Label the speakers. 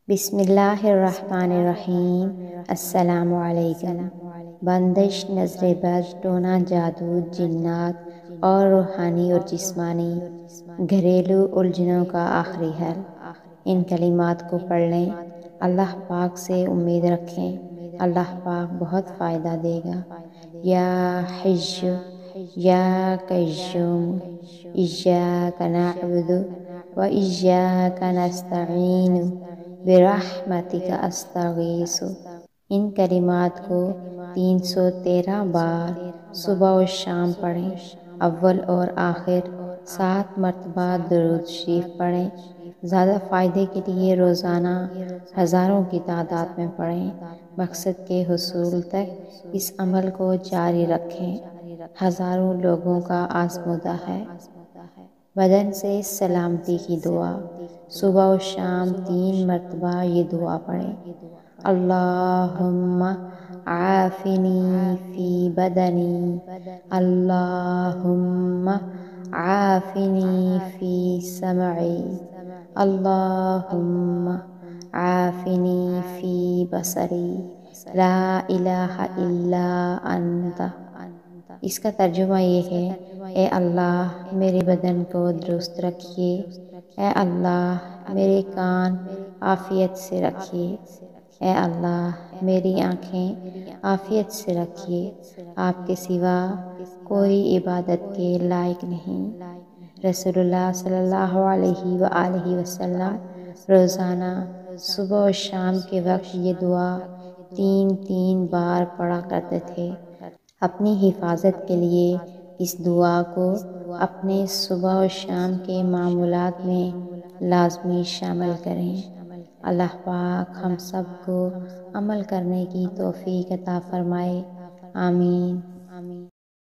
Speaker 1: بسم اللہ الرحمن الرحیم۔ السلام علیکم۔ بندش، نظر بد، ٹونا جادو، جنات اور روحانی اور جسمانی گھریلو الجھنوں کا آخری حل۔ ان کلمات کو پڑھ لیں، اللہ پاک سے امید رکھیں، اللہ پاک بہت فائدہ دے گا۔ یا حی یا قیوم، ایاک نعبد و ایاک نستعین برحمتک استغیث۔ ان کلمات کو 313 بار صبح و شام پڑھیں۔ اول اور آخر 7 مرتبہ درود شریف پڑھیں۔ زیادہ فائدے کے لیے روزانہ ہزاروں کی تعداد میں پڑھیں۔ مقصد کے حصول تک اس عمل کو جاری رکھیں۔ ہزاروں لوگوں کا آزمودہ ہے۔ بدن سے سلامتی کی دعا۔ صبح و شام 3 مرتبہ یہ دعا پڑھیں۔ اللہم عافنی فی بدنی، اللہم عافنی فی سمعی، اللہم عافنی فی بصری، لا الہ الا انت۔ اس کا ترجمہ یہ ہے، اے اللہ میرے بدن کو درست رکھیے، اے اللہ میرے کان عافیت سے رکھیے، اے اللہ میری آنکھیں عافیت سے رکھیے۔ آپ کے سوا کوئی عبادت کے لائق نہیں۔ رسول اللہ صلی اللہ علیہ وآلہ وسلم روزانہ صبح و شام کے وقت یہ دعا 3 بار پڑھا کرتے تھے۔ اپنی حفاظت کے لیے اس دعا کو اپنے صبح و شام کے معمولات میں لازمی شامل کریں۔ اللہ پاک ہم سب کو عمل کرنے کی توفیق عطا فرمائے، آمین۔